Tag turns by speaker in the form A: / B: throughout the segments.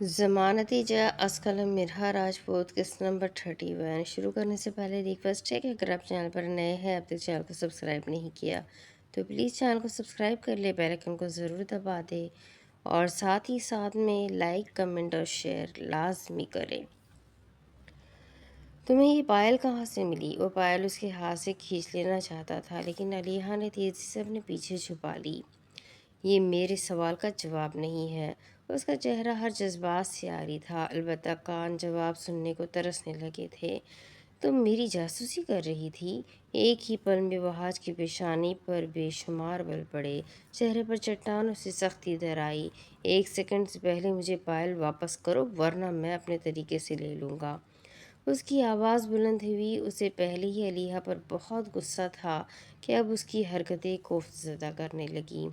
A: ضمانتی جا اسکلم مرحا راجپوت قسط نمبر 31 شروع کرنے سے پہلے ریکویسٹ ہے کہ اگر آپ چینل پر نئے ہیں اب تک چینل کو سبسکرائب نہیں کیا تو پلیز چینل کو سبسکرائب کر لے، بیل آئیکن کو ضرور دبا دے اور ساتھ ہی ساتھ میں لائک کمنٹ اور شیئر لازمی کریں۔ تمہیں یہ پائل کہاں سے ملی؟ وہ پائل اس کے ہاتھ سے کھینچ لینا چاہتا تھا لیکن علیحہ نے تیزی سے اپنے پیچھے چھپا لی۔ یہ میرے سوال کا جواب نہیں ہے۔ اس کا چہرہ ہر جذبات سے عاری تھا، البتہ کان جواب سننے کو ترسنے لگے تھے۔ تم میری جاسوسی کر رہی تھی؟ ایک ہی پل میں وحاج کی پیشانی پر بے شمار بل پڑے، چہرے پر چٹانوں سے سختی در آئی۔ ایک سیکنڈ سے پہلے مجھے پائل واپس کرو ورنہ میں اپنے طریقے سے لے لوں گا۔ اس کی آواز بلند ہوئی۔ اسے پہلے ہی علیحہ پر بہت غصہ تھا کہ اب اس کی حرکتیں کوفت زدہ کرنے لگیں۔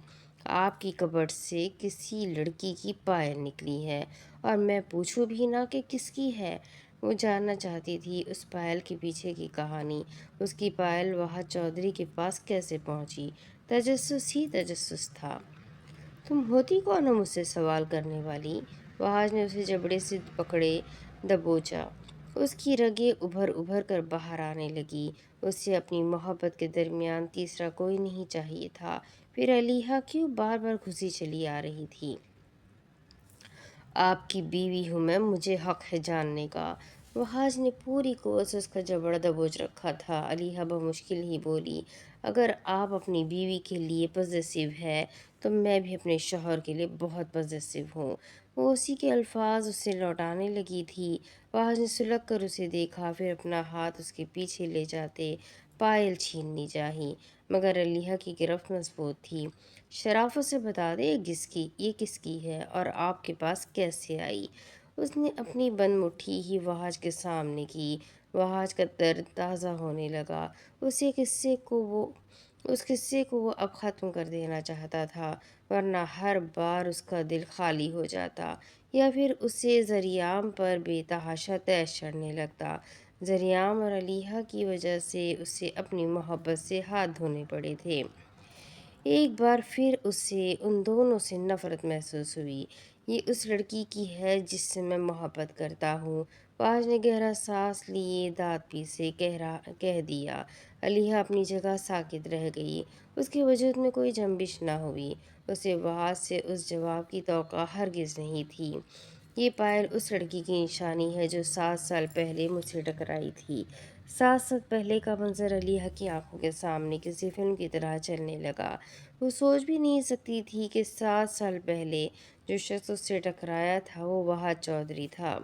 A: آپ کی کبرٹ سے کسی لڑکی کی پائل نکلی ہے اور میں پوچھوں بھی نہ کہ کس کی ہے؟ وہ جاننا چاہتی تھی اس پائل کے پیچھے کی کہانی۔ اس کی پائل وحاج چودھری کے پاس کیسے پہنچی؟ تجسس ہی تجسس تھا۔ تم ہوتی کون ہو مجھ سے سوال کرنے والی؟ وحاج نے اسے جبڑے سے پکڑے دبوچا۔ اس کی رگیں ابھر ابھر کر باہر آنے لگی۔ اسے اپنی محبت کے درمیان تیسرا کوئی نہیں چاہیے تھا۔ پھر علیحہ کیوں بار بار گھسی چلی آ رہی تھی؟ آپ کی بیوی ہوں میں، مجھے حق ہے جاننے کا۔ وحاج نے پوری قوت سے اس کا جبڑا دبوچ رکھا تھا۔ علیحہ بمشکل ہی بولی، اگر آپ اپنی بیوی کے لیے پوزیسو ہے تو میں بھی اپنے شوہر کے لیے بہت پوزیسو ہوں۔ وہ اسی کے الفاظ اسے لوٹانے لگی تھی۔ وحاج نے سلگ کر اسے دیکھا، پھر اپنا ہاتھ اس کے پیچھے لے جاتے پائل چھیننی چاہی، مگر علیحہ کی گرفت مضبوط تھی۔ شرافت سے بتا دے یہ کس کی ہے اور آپ کے پاس کیسے آئی؟ اس نے اپنی بند مٹھی ہی وحاج کے سامنے کی۔ وحاج کا درد تازہ ہونے لگا۔ اس قصے کو وہ اب ختم کر دینا چاہتا تھا، ورنہ ہر بار اس کا دل خالی ہو جاتا یا پھر اسے ذریعام پر بے تحاشا طیش چڑھنے لگتا۔ ذریعام اور علیحہ کی وجہ سے اسے اپنی محبت سے ہاتھ دھونے پڑے تھے۔ ایک بار پھر اسے ان دونوں سے نفرت محسوس ہوئی۔ یہ اس لڑکی کی ہے جس سے میں محبت کرتا ہوں۔ وحاج نے گہرا سانس لیے دانت پیسے کہہ دیا۔ علیحہ اپنی جگہ ساکت رہ گئی۔ اس کے وجود میں کوئی جنبش نہ ہوئی۔ اسے وحاج سے اس جواب کی توقع ہرگز نہیں تھی۔ یہ پائل اس لڑکی کی نشانی ہے جو 7 سال پہلے مجھ سے ٹکرائی تھی۔ 7 سال پہلے کا منظر علیحہ کی آنکھوں کے سامنے کسی فلم کی طرح چلنے لگا۔ وہ سوچ بھی نہیں سکتی تھی کہ 7 سال پہلے جو شخص اس سے ٹکرایا تھا وہ وحاج چودھری تھا۔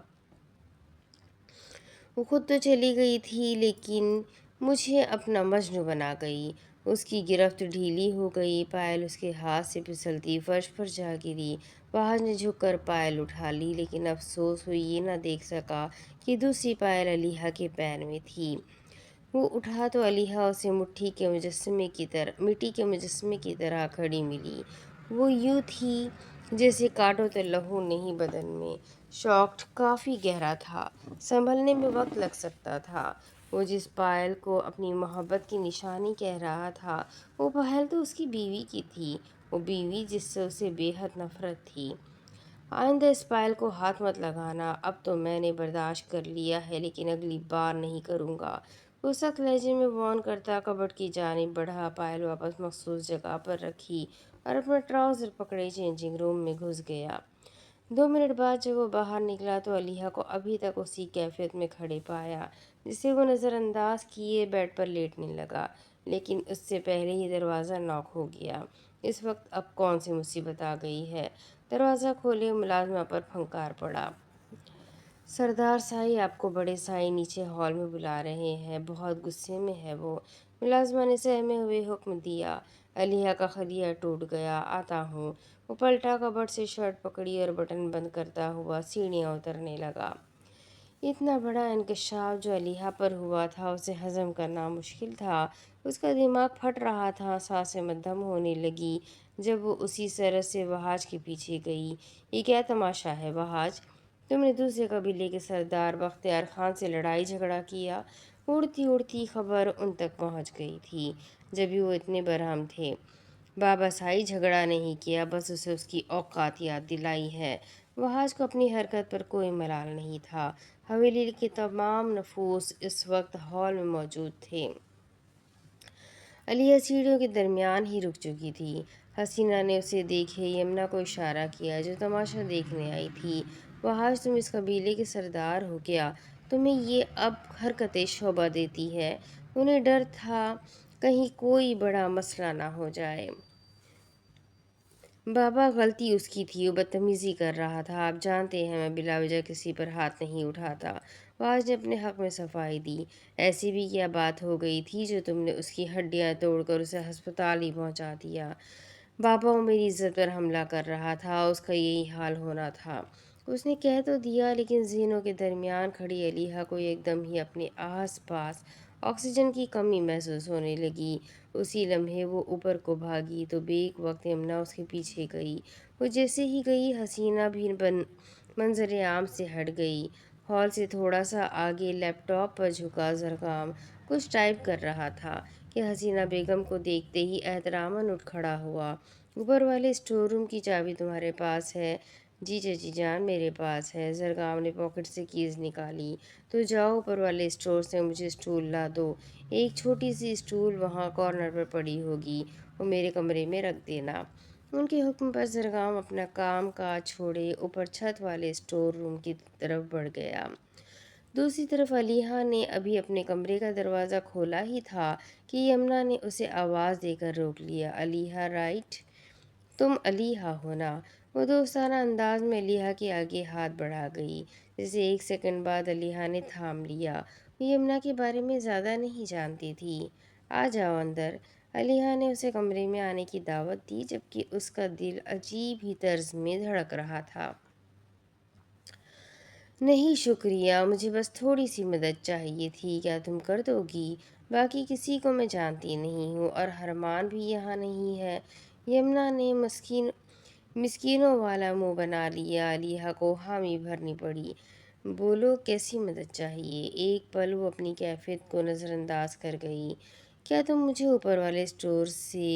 A: وہ خود تو چلی گئی تھی لیکن مجھے اپنا مجنوں بنا گئی۔ اس کی گرفت ڈھیلی ہو گئی، پائل اس کے ہاتھ سے پھسلتی فرش پر جا گری۔ وحاج نے جھک کر پائل اٹھا لی لیکن افسوس وہ یہ نہ دیکھ سکا کہ دوسری پائل علیحہ کے پیر میں تھی۔ وہ اٹھا تو علیحہ اسے مٹی کے مجسمے کی طرح کھڑی ملی۔ وہ یوں تھی جیسے کاٹو تو لہو نہیں بدن میں۔ شاکڈ کافی گہرا تھا، سنبھلنے میں وقت لگ سکتا تھا۔ وہ جس پائل کو اپنی محبت کی نشانی کہہ رہا تھا وہ پائل تو اس کی بیوی کی تھی، وہ بیوی جس سے اسے بے حد نفرت تھی۔ آئندہ اس پائل کو ہاتھ مت لگانا، اب تو میں نے برداشت کر لیا ہے لیکن اگلی بار نہیں کروں گا۔ وہ سخت لہجے میں وارن کرتا کبرٹ کی جانب بڑھا۔ پائل واپس مخصوص جگہ پر رکھی اور اپنا ٹراؤزر پکڑے چینجنگ روم میں گھس گیا۔ 2 منٹ بعد جب وہ باہر نکلا تو علیحہ کو ابھی تک اسی کیفیت میں کھڑے پایا جسے وہ نظر انداز کیے بیڈ پر لیٹنے لگا، لیکن اس سے پہلے ہی دروازہ ناک ہو گیا۔ اس وقت اب کون سی مصیبت آ گئی ہے؟ دروازہ کھولے ملازمہ پر پھنکار پڑا۔ سردار سائی آپ کو بڑے سائی نیچے ہال میں بلا رہے ہیں، بہت غصے میں ہے وہ۔ ملازمہ نے سہمے ہوئے حکم دیا۔ علیحہ کا خلیہ ٹوٹ گیا۔ آتا ہوں۔ وہ پلٹا، کبرٹ سے شرٹ پکڑی اور بٹن بند کرتا ہوا سیڑھیاں اترنے لگا۔ اتنا بڑا انکشاف جو علیحہ پر ہوا تھا اسے ہضم کرنا مشکل تھا۔ اس کا دماغ پھٹ رہا تھا، سانسیں مدھم ہونے لگیں جب وہ اسی سرت سے وحاج کے پیچھے گئی۔ یہ کیا تماشا ہے وحاج؟ تم نے دوسرے قبیلے کے سردار بختیار خان سے لڑائی جھگڑا کیا؟ اڑتی اڑتی خبر ان تک پہنچ گئی تھی جبھی وہ اتنے برہم تھے۔ بابا سائی جھگڑا نہیں کیا، بس اسے اس کی اوقات یاد دلائی ہے۔ وحاج کو اپنی حرکت پر کوئی ملال نہیں تھا۔ حویلی کے تمام نفوس اس وقت ہال میں موجود تھے۔ علیہ سیڑھیوں کے درمیان ہی رک چکی تھی۔ حسینہ نے اسے دیکھے یمنا کو اشارہ کیا جو تماشا دیکھنے آئی تھی۔ وحاج تم اس قبیلے کے سردار ہو کیا؟ تمہیں یہ اب حرکتیں شوبہ دیتی ہے؟ انہیں ڈر تھا کہیں کوئی بڑا مسئلہ نہ ہو جائے۔ بابا غلطی اس کی تھی، وہ بدتمیزی کر رہا تھا۔ آپ جانتے ہیں میں بلا وجہ کسی پر ہاتھ نہیں اٹھاتا۔ وحاج نے اپنے حق میں صفائی دی۔ ایسی بھی کیا بات ہو گئی تھی جو تم نے اس کی ہڈیاں توڑ کر اسے ہسپتال ہی پہنچا دیا؟ بابا وہ میری عزت پر حملہ کر رہا تھا، اس کا یہی حال ہونا تھا۔ اس نے کہہ تو دیا، لیکن ذہنوں کے درمیان کھڑی علیحہ کو ایک دم ہی اپنے آس پاس آکسیجن کی کمی محسوس ہونے لگی۔ اسی لمحے وہ اوپر کو بھاگی تو بیک وقت یمنا اس کے پیچھے گئی۔ وہ جیسے ہی گئی حسینہ بھی منظر عام سے ہٹ گئی۔ ہال سے تھوڑا سا آگے لیپ ٹاپ پر جھکا زرگام کچھ ٹائپ کر رہا تھا کہ حسینہ بیگم کو دیکھتے ہی احتراماً اٹھ کھڑا ہوا۔ اوپر والے اسٹور روم کی چابی تمہارے پاس ہے؟ جی چچی جان میرے پاس ہے۔ زرگام نے پاکٹ سے کیز نکالی۔ تو جاؤ اوپر والے اسٹور سے مجھے اسٹول لا دو۔ ایک چھوٹی سی اسٹول وہاں کارنر پر پڑی ہوگی، وہ میرے کمرے میں رکھ دینا۔ ان کے حکم پر زرگام اپنا کام کاج چھوڑے اوپر چھت والے اسٹور روم کی طرف بڑھ گیا۔ دوسری طرف علیحہ نے ابھی اپنے کمرے کا دروازہ کھولا ہی تھا کہ یمنا نے اسے آواز دے کر روک لیا۔ علیحہ رائٹ؟ تم علیحہ ہو نا؟ وہ دوستانہ انداز میں علیحہ کے آگے ہاتھ بڑھا گئی، جسے ایک سیکنڈ بعد علیحہ نے تھام لیا۔ وہ یمنا کے بارے میں زیادہ نہیں جانتی تھی۔ آ جاؤ اندر۔ علیحہ نے اسے کمرے میں آنے کی دعوت دی جبکہ اس کا دل عجیب ہی طرز میں دھڑک رہا تھا۔ نہیں شکریہ، مجھے بس تھوڑی سی مدد چاہیے تھی، کیا تم کر دو گی؟ باقی کسی کو میں جانتی نہیں ہوں اور حرمان بھی یہاں نہیں ہے۔ یمنا نے مسکینوں والا منہ بنا لیا۔ علیحہ کو حامی بھرنی پڑی۔ بولو کیسی مدد چاہیے؟ ایک پل وہ اپنی کیفیت کو نظر انداز کر گئی۔ کیا تم مجھے اوپر والے اسٹور سے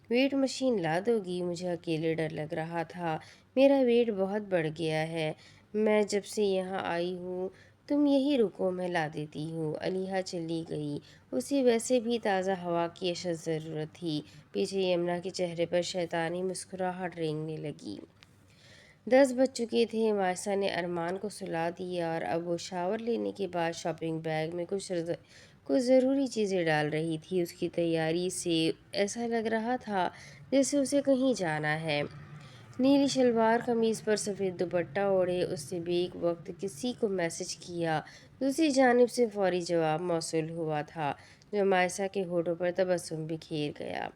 A: ویٹ مشین لا دو گی؟ مجھے اکیلے ڈر لگ رہا تھا، میرا ویٹ بہت بڑھ گیا ہے۔ میں جب سے یہاں آئی ہوں تم یہی رکو، میں لا دیتی ہوں۔ علیحہ چلی گئی۔ اسے ویسے بھی تازہ ہوا کی اشد ضرورت تھی۔ پیچھے یمنا کے چہرے پر شیطانی مسکراہٹ رینگنے لگی۔ 10 بج چکے تھے۔ مائسہ نے ارمان کو سلا دیا اور اب وہ شاور لینے کے بعد شاپنگ بیگ میں کچھ ضروری چیزیں ڈال رہی تھی۔ اس کی تیاری سے ایسا لگ رہا تھا جیسے اسے کہیں جانا ہے۔ نیلی شلوار قمیض پر سفید دوپٹہ اوڑھے اس نے بیک وقت کسی کو میسج کیا۔ دوسری جانب سے فوری جواب موصول ہوا تھا جو مائسہ کے ہونٹوں پر تبسم بکھیر گیا۔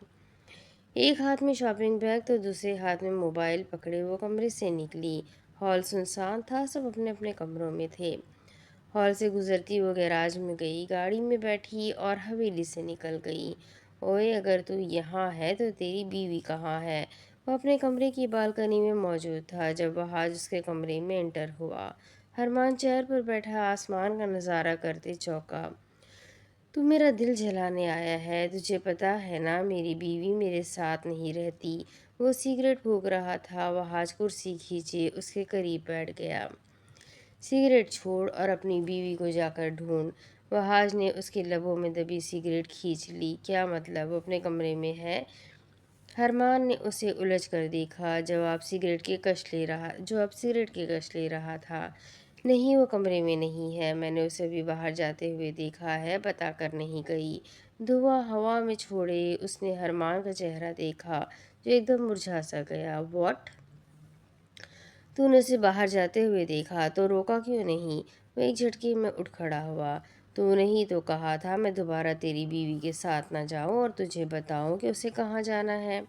A: ایک ہاتھ میں شاپنگ بیگ تو دوسرے ہاتھ میں موبائل پکڑے وہ کمرے سے نکلی۔ ہال سنسان تھا، سب اپنے اپنے کمروں میں تھے۔ ہال سے گزرتی وہ گیراج میں گئی، گاڑی میں بیٹھی اور حویلی سے نکل گئی۔ اوئے اگر تو یہاں ہے تو تیری بیوی کہاں ہے؟ وہ اپنے کمرے کی بالکنی میں موجود تھا جب وحاج اس کے کمرے میں انٹر ہوا۔ حرمان چیئر پر بیٹھا آسمان کا نظارہ کرتے چونکا۔ تو میرا دل جلانے آیا ہے، تجھے پتہ ہے نا میری بیوی میرے ساتھ نہیں رہتی۔ وہ سگریٹ پھونک رہا تھا۔ وحاج کرسی کھینچے اس کے قریب بیٹھ گیا۔ سگریٹ چھوڑ اور اپنی بیوی کو جا کر ڈھونڈ۔ وحاج نے اس کے لبوں میں دبی سگریٹ کھینچ لی۔ کیا مطلب؟ وہ اپنے کمرے میں ہے؟ حرمان نے اسے الجھ کر دیکھا جو اب سگریٹ کے کش لے رہا تھا۔ نہیں وہ کمرے میں نہیں ہے، میں نے اسے بھی باہر جاتے ہوئے دیکھا ہے، بتا کر نہیں گئی۔ دھواں ہوا میں چھوڑے اس نے حرمان کا چہرہ دیکھا جو ایک دم مرجھا سا گیا۔ واٹ؟ تو نے اسے باہر جاتے ہوئے دیکھا تو روکا کیوں نہیں؟ وہ ایک جھٹکے میں اٹھ کھڑا ہوا۔ تو نے ہی تو کہا تھا میں دوبارہ تیری بیوی کے ساتھ نہ جاؤں اور تجھے بتاؤں کہ اسے کہاں جانا ہے۔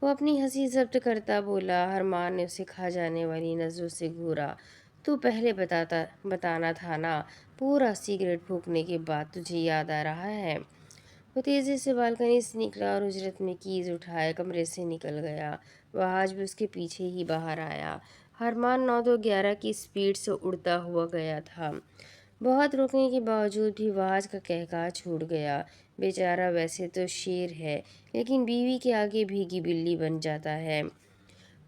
A: وہ اپنی ہنسی ضبط کرتا بولا۔ حرمان نے اسے کھا جانے والی نظروں سے گھورا۔ تو پہلے بتانا تھا نا، پورا سگریٹ پھونکنے کے بعد تجھے یاد آ رہا ہے؟ وہ تیزی سے بالکنی سے نکلا اور اجرت میں کیز اٹھائے کمرے سے نکل گیا۔ وحاج بھی اس کے پیچھے ہی باہر آیا۔ حرمان 9-2-11 کی سپیڈ سے اڑتا ہوا گیا تھا۔ بہت روکنے کے باوجود بھی وحاج کا قہقہا چھوٹ گیا۔ بیچارہ ویسے تو شیر ہے لیکن بیوی کے آگے بھیگی بلی بن جاتا ہے۔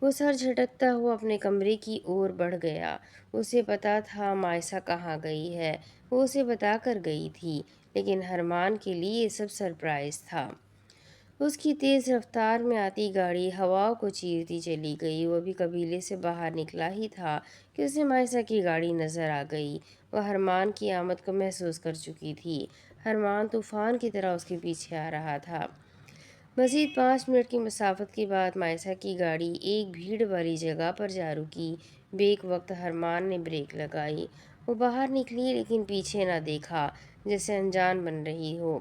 A: وہ سر جھٹکتا ہوا اپنے کمرے کی اور بڑھ گیا۔ اسے پتا تھا مائسا کہاں گئی ہے، وہ اسے بتا کر گئی تھی، لیکن ارمان کے لیے یہ سب سرپرائز تھا۔ اس کی تیز رفتار میں آتی گاڑی ہواؤں کو چیرتی چلی گئی۔ وہ ابھی قبیلے سے باہر نکلا ہی تھا کہ اسے مائسا کی گاڑی نظر آ گئی۔ وہ ارمان کی آمد کو محسوس کر چکی تھی۔ ارمان طوفان کی طرح اس کے پیچھے آ رہا تھا۔ مزید 5 منٹ کی مسافت کے بعد مائسا کی گاڑی ایک بھیڑ والی جگہ پر جا رکی۔ بیک وقت ارمان نے بریک لگائی۔ وہ باہر نکلی لیکن پیچھے نہ دیکھا، جیسے انجان بن رہی ہو۔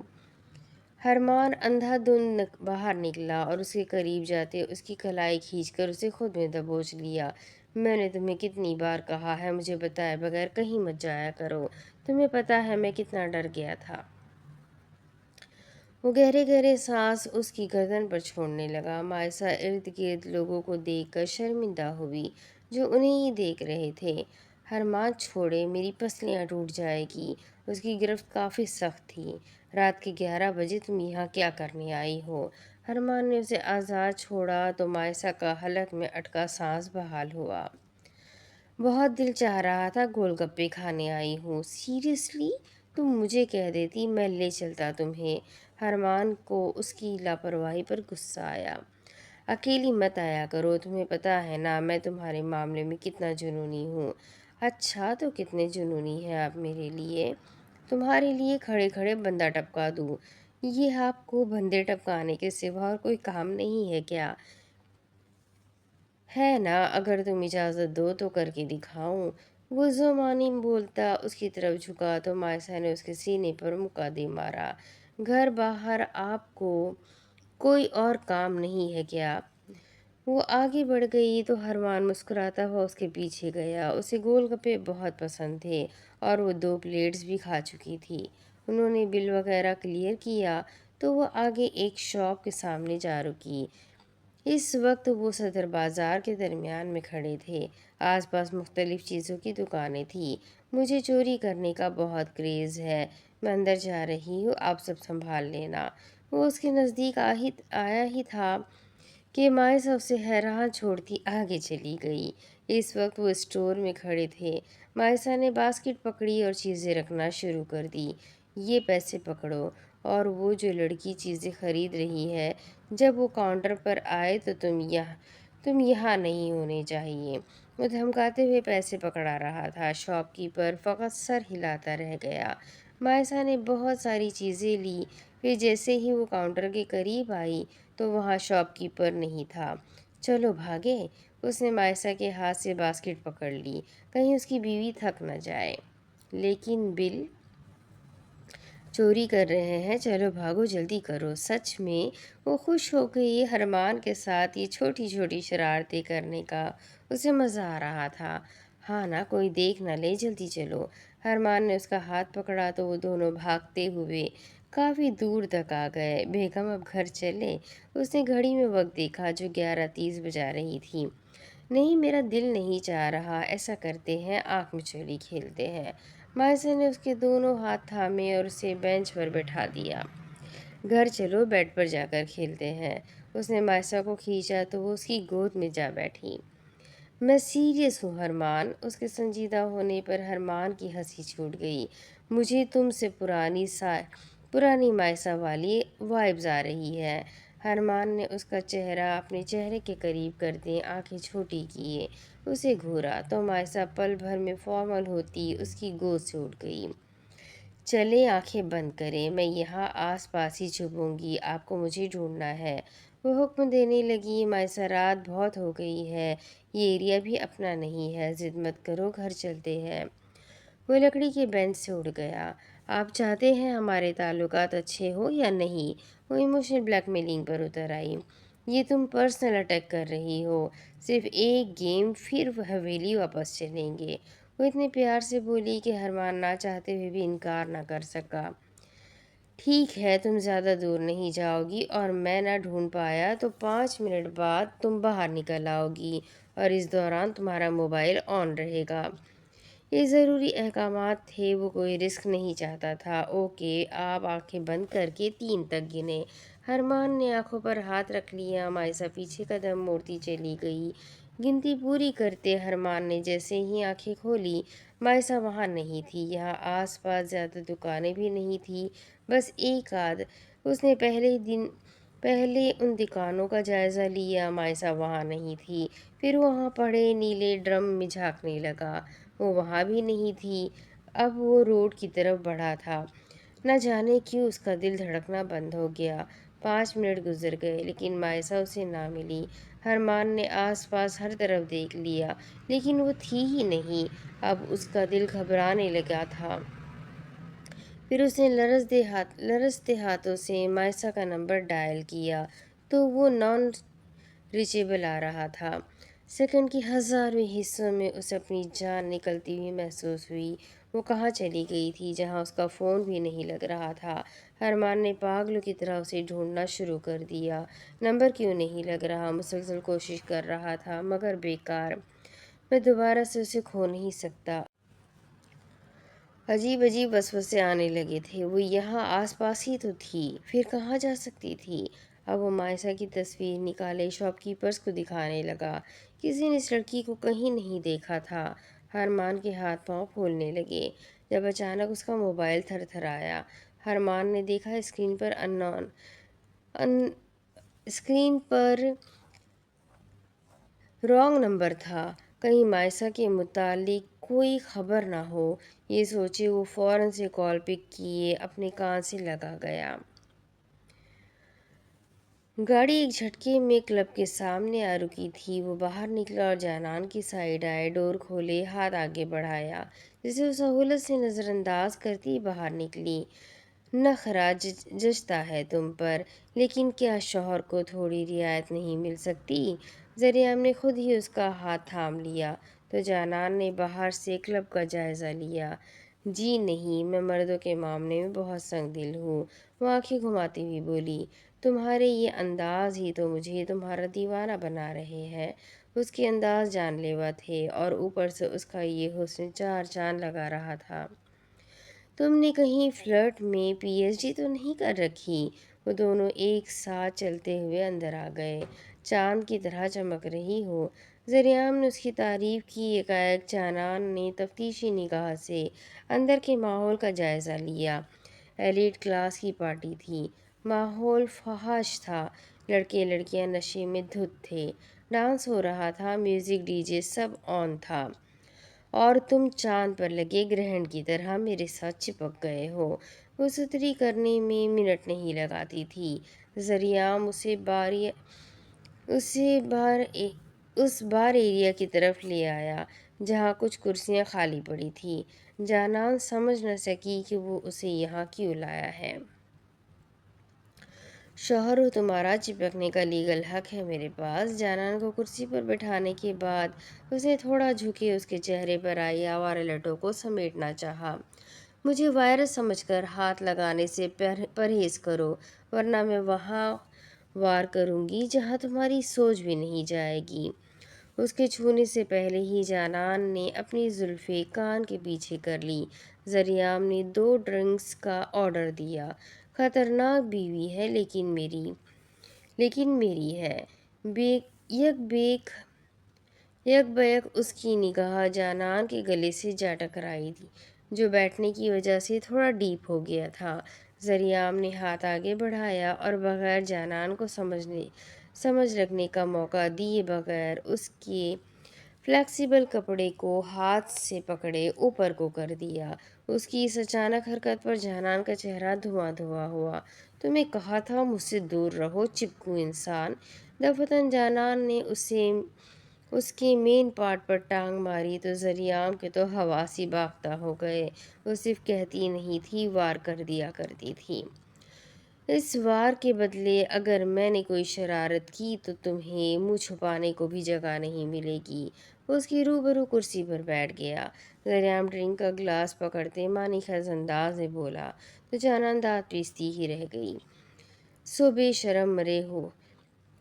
A: ارمان اندھا دھند باہر نکلا اور اس کے قریب جاتے اس کی کلائی کھینچ کر اسے خود میں دبوچ لیا۔ میں نے تمہیں کتنی بار کہا ہے مجھے بتائے بغیر کہیں مت جایا کرو، تمہیں پتا ہے میں کتنا ڈر گیا تھا۔ وہ گہرے گہرے سانس اس کی گردن پر چھوڑنے لگا۔ مائسا ارد گرد لوگوں کو دیکھ کر شرمندہ ہوئی جو انہیں ہی دیکھ رہے تھے۔ ارمان چھوڑے، میری پسلیاں ٹوٹ جائے گی۔ اس کی گرفت کافی سخت تھی۔ رات کے 11 بجے تم یہاں کیا کرنے آئی ہو؟ ارمان نے اسے آزاد چھوڑا تو مائسا کا حلق میں اٹکا سانس بحال ہوا۔ بہت دل چاہ رہا تھا، گول گپے کھانے آئی ہوں۔ سیریسلی؟ تم مجھے کہہ دیتی، میں لے چلتا تمہیں۔ ارمان کو اس کی لاپرواہی پر غصہ آیا۔ اکیلی مت آیا کرو، تمہیں پتا ہے نا میں تمہارے معاملے میں کتنا جنونی ہوں۔ اچھا تو کتنے جنونی ہیں آپ میرے لیے؟ تمہارے لیے کھڑے کھڑے بندہ ٹپکا دوں؟ یہ آپ کو بندے ٹپکانے کے سوا اور کوئی کام نہیں ہے کیا؟ ہے نا، اگر تم اجازت دو تو کر کے دکھاؤں۔ وہ زمانی بولتا اس کی طرف جھکا تو مائسا نے اس کے سینے پر مکہ دے مارا۔ گھر باہر آپ کو کوئی اور کام نہیں ہے کیا؟ وہ آگے بڑھ گئی تو ارمان مسکراتا ہوا اس کے پیچھے گیا۔ اسے گول گپے بہت پسند تھے اور وہ 2 پلیٹس بھی کھا چکی تھی۔ انہوں نے بل وغیرہ کلیئر کیا تو وہ آگے ایک شاپ کے سامنے جا رکی۔ اس وقت وہ صدر بازار کے درمیان میں کھڑے تھے۔ آس پاس مختلف چیزوں کی دکانیں تھیں۔ مجھے چوری کرنے کا بہت کریز ہے، میں اندر جا رہی ہوں، آپ سب سنبھال لینا۔ وہ اس کے نزدیک آیا ہی تھا کہ مائسا اسے حیران چھوڑتی آگے چلی گئی۔ اس وقت وہ اسٹور میں کھڑے تھے۔ مائسا نے باسکٹ پکڑی اور چیزیں رکھنا شروع کر دی۔ یہ پیسے پکڑو، اور وہ جو لڑکی چیزیں خرید رہی ہے، جب وہ کاؤنٹر پر آئے تو تم یہاں نہیں ہونے چاہیے۔ وہ دھمکاتے ہوئے پیسے پکڑا رہا تھا۔ شاپ کیپر فقط سر ہلاتا رہ گیا۔ مائسا نے بہت ساری چیزیں لی، پھر جیسے ہی وہ کاؤنٹر کے قریب آئی تو وہاں شاپ کیپر نہیں تھا۔ چلو بھاگے، اس نے مائسا کے ہاتھ سے باسکٹ پکڑ لی، کہیں اس کی بیوی تھک نہ جائے۔ لیکن بل چوری کر رہے ہیں، چلو بھاگو، جلدی کرو۔ سچ میں وہ خوش ہو گئی۔ ارمان کے ساتھ یہ چھوٹی چھوٹی شرارتیں کرنے کا اسے مزہ آ رہا تھا۔ ہاں نا، کوئی دیکھ نہ لے، جلدی چلو۔ ارمان نے اس کا ہاتھ پکڑا تو وہ دونوں بھاگتے ہوئے کافی دور تک آ گئے۔ بیگم اب گھر چلے؟ اس نے گھڑی میں وقت دیکھا جو 11:30 بجا رہی تھی۔ نہیں، میرا دل نہیں چاہ رہا، ایسا کرتے ہیں آنکھ مچولی کھیلتے ہیں۔ مائسا نے اس کے دونوں ہاتھ تھامے اور اسے بینچ پر بٹھا دیا۔ گھر چلو، بیڈ پر جا کر کھیلتے ہیں۔ اس نے مائسا کو کھینچا تو وہ اس کی گود میں جا بیٹھی۔ میں سیریس ہوں ارمان۔ اس کے سنجیدہ ہونے پر ارمان کی ہنسی چھوٹ گئی۔ مجھے تم سے پرانی مائسا والی وائبز آ رہی ہے۔ ارمان نے اس کا چہرہ اپنے چہرے کے قریب کرتے آنکھیں چھوٹی کیے، اسے گھورا تو مائسا پل بھر میں فارمل ہوتی اس کی گود سے اٹھ گئی۔ چلیں، آنکھیں بند کریں، میں یہاں آس پاس ہی چھپوں گی، آپ کو مجھے ڈھونڈنا ہے۔ وہ حکم دینے لگی۔ مائسا، رات بہت ہو گئی ہے، یہ ایریا بھی اپنا نہیں ہے، ضد مت کرو، گھر چلتے ہیں۔ وہ لکڑی کے بینچ سے اٹھ گیا۔ آپ چاہتے ہیں ہمارے تعلقات اچھے ہوں یا نہیں؟ وہ ایموشنل بلیک میلنگ پر اتر آئی۔ یہ تم پرسنل اٹیک کر رہی ہو، صرف ایک گیم پھر حویلی واپس چلیں گے۔ وہ اتنے پیار سے بولی کہ ارمان نہ چاہتے ہوئے بھی انکار نہ کر سکا۔ ٹھیک ہے، تم زیادہ دور نہیں جاؤ گی اور میں نہ ڈھونڈ پایا تو 5 منٹ بعد تم باہر نکل آؤ گی اور اس دوران تمہارا موبائل آن رہے گا۔ یہ ضروری احکامات تھے، وہ کوئی رسک نہیں چاہتا تھا۔ اوکے، آپ آنکھیں بند کر کے 3 تک گنے۔ ہرمان نے آنکھوں پر ہاتھ رکھ لیا۔ مائسا پیچھے قدم موڑتی چلی گئی۔ گنتی پوری کرتے ہرمان نے جیسے ہی آنکھیں کھولی، مائسا وہاں نہیں تھی۔ یہاں آس پاس زیادہ دکانیں بھی نہیں تھیں، بس ایک آدھ۔ اس نے پہلے ان دکانوں کا جائزہ لیا، مائسا وہاں نہیں تھی۔ پھر وہاں پڑے نیلے ڈرم میں جھانکنے لگا، وہ وہاں بھی نہیں تھی۔ اب وہ روڈ کی طرف بڑھا تھا۔ نہ جانے کیوں اس کا دل دھڑکنا بند ہو گیا۔ 5 منٹ گزر گئے لیکن مائسا اسے نہ ملی۔ ہرمان نے آس پاس ہر طرف دیکھ لیا لیکن وہ تھی ہی نہیں۔ اب اس کا دل گھبرانے لگا تھا۔ پھر اس نے لرزتے ہاتھوں سے مائسا کا نمبر ڈائل کیا تو وہ نان ریچیبل آ رہا تھا۔ سیکنڈ کے 1000ویں حصوں میں اسے اپنی جان نکلتی ہوئی محسوس ہوئی۔ وہ کہاں چلی گئی تھی جہاں اس کا فون بھی نہیں لگ رہا تھا؟ ہرمان نے پاگلوں کی طرح اسے ڈھونڈنا شروع کر دیا۔ نمبر کیوں نہیں لگ رہا؟ مسلسل کوشش کر رہا تھا مگر بیکار۔ میں دوبارہ سے اسے کھو نہیں سکتا۔ عجیب وسوسے آنے لگے تھے۔ وہ یہاں آس پاس ہی تو تھی، پھر کہاں جا سکتی تھی؟ اب وہ مائسا کی تصویر نکالے شاپ کیپرز کو دکھانے لگا۔ کسی نے اس لڑکی کو کہیں نہیں دیکھا تھا۔ ہرمان کے ہاتھ پاؤں پھولنے لگے جب اچانک اس کا موبائل تھر تھر آیا۔ ہرمان نے دیکھا اسکرین پر رانگ نمبر تھا۔ کہیں مائسا کے متعلق کوئی خبر نہ ہو، یہ سوچے وہ فوراً سے کال پک کیے اپنے کان سے لگا گیا۔ گاڑی ایک جھٹکے میں کلب کے سامنے آ رکی تھی۔ وہ باہر نکلا اور جانان کی سائیڈ آئے، ڈور کھولے، ہاتھ آگے بڑھایا، جسے وہ سہولت سے نظر انداز کرتی باہر نکلی۔ نخرہ جچتا ہے تم پر، لیکن کیا شوہر کو تھوڑی رعایت نہیں مل سکتی؟ ذریعہ نے خود ہی اس کا ہاتھ تھام لیا تو جانان نے باہر سے کلب کا جائزہ لیا۔ جی نہیں، میں مردوں کے معاملے میں بہت سنگ دل ہوں، وہ آنکھیں گھماتی ہوئی بولی۔ تمہارے یہ انداز ہی تو مجھے تمہارا دیوانہ بنا رہے ہیں۔ اس کے انداز جان لیوا تھے اور اوپر سے اس کا یہ حسن 4 چاند لگا رہا تھا۔ تم نے کہیں فلرٹ میں پی ایچ ڈی تو نہیں کر رکھی؟ وہ دونوں ایک ساتھ چلتے ہوئے اندر آ گئے۔ چاند کی طرح چمک رہی ہو۔ ذریعہ نے اس کی تعریف کی۔ ایک جانان نے تفتیشی نگاہ سے اندر کے ماحول کا جائزہ لیا۔ ایلیٹ کلاس کی پارٹی تھی۔ ماحول فحش تھا، لڑکے لڑکیاں نشے میں دھت تھے، ڈانس ہو رہا تھا، میوزک ڈی جے سب آن تھا، اور تم چاند پر لگے گرہن کی طرح میرے ساتھ چپک گئے ہو۔ وہ ستری کرنے میں منٹ نہیں لگاتی تھی۔ ذریعہ اس بار ایریا کی طرف لے آیا جہاں کچھ کرسیاں خالی پڑی تھیں۔ جانان سمجھ نہ سکی کہ وہ اسے یہاں کیوں لایا ہے۔ شوہر ہو تمہارا، چپکنے کا لیگل حق ہے میرے پاس۔ جانان کو کرسی پر بٹھانے کے بعد اس نے تھوڑا جھکے اس کے چہرے پر آئی آوارہ لٹوں کو سمیٹنا چاہا۔ مجھے وائرس سمجھ کر ہاتھ لگانے سے پرہیز کرو، ورنہ میں وہاں وار کروں گی جہاں تمہاری سوچ بھی نہیں جائے گی۔ اس کے چھونے سے پہلے ہی جانان نے اپنی زلفیں کان کے پیچھے کر لی۔ ذریعہ نے 2 ڈرنکس کا آرڈر دیا۔ خطرناک بیوی ہے لیکن میری ہے۔ یک بیک اس کی نگاہ جانان کے گلے سے جا ٹکرائی تھی جو بیٹھنے کی وجہ سے تھوڑا ڈیپ ہو گیا تھا۔ ذریعہ نے ہاتھ آگے بڑھایا اور بغیر جانان کو سمجھ رکھنے کا موقع دیے بغیر اس کے فلیکسیبل کپڑے کو ہاتھ سے پکڑے اوپر کو کر دیا۔ اس کی اس اچانک حرکت پر جانان کا چہرہ دھواں دھواں ہوا۔ تمہیں کہا تھا مجھ سے دور رہو، چپکو انسان۔ دفعتاً جانان نے اس کے مین پارٹ پر ٹانگ ماری تو ذریعہ کے تو حواس ہی باختہ ہو گئے۔ وہ صرف کہتی نہیں تھی، وار کر دیا کرتی تھی۔ اس وار کے بدلے اگر میں نے کوئی شرارت کی تو تمہیں منہ چھپانے کو بھی جگہ نہیں ملے گی۔ وہ اس کی روبرو کرسی پر بیٹھ گیا۔ ذریعہ ڈرنک کا گلاس پکڑتے معنی خیز انداز میں بولا تو جانان دانت پیستی ہی رہ گئی۔ سو بے شرم مرے ہو،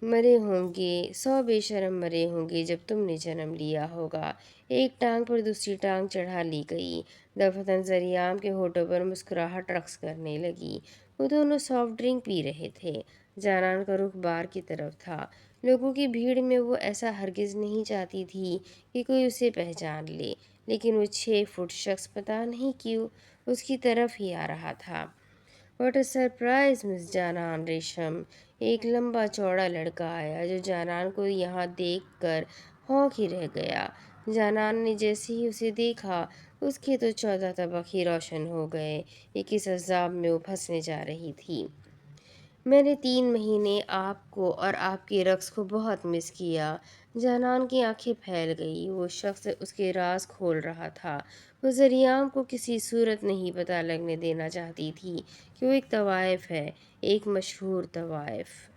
A: مرے ہوں گے 100 بے شرم مرے ہوں گے جب تم نے جنم لیا ہوگا۔ ایک ٹانگ پر دوسری ٹانگ چڑھا لی گئی۔ دفتن ضریام کے ہونٹوں پر مسکراہٹ رقص کرنے لگی۔ وہ دونوں سافٹ ڈرنک پی رہے تھے۔ جانان کا رخ بار کی طرف تھا۔ لوگوں کی بھیڑ میں وہ ایسا ہرگز نہیں چاہتی تھی کہ کوئی اسے پہچان لے، لیکن وہ 6 فٹ شخص پتہ نہیں کیوں اس کی طرف ہی آ رہا تھا۔ واٹ اے سرپرائز مس جانان ریشم۔ ایک لمبا چوڑا لڑکا آیا جو جانان کو یہاں دیکھ کر ہونک ہی رہ گیا۔ جانان نے جیسے ہی اسے دیکھا اس کے تو 14 طبق ہی روشن ہو گئے۔ یہ کس عذاب میں وہ پھنسنے جا رہی تھی۔ میں نے 3 مہینے آپ کو اور آپ کے رقص کو بہت مس کیا۔ جانان کی آنکھیں پھیل گئی۔ وہ شخص اس کے راز کھول رہا تھا۔ وہ ضریام کو کسی صورت نہیں پتہ لگنے دینا چاہتی تھی کہ وہ ایک طوائف ہے، ایک مشہور طوائف۔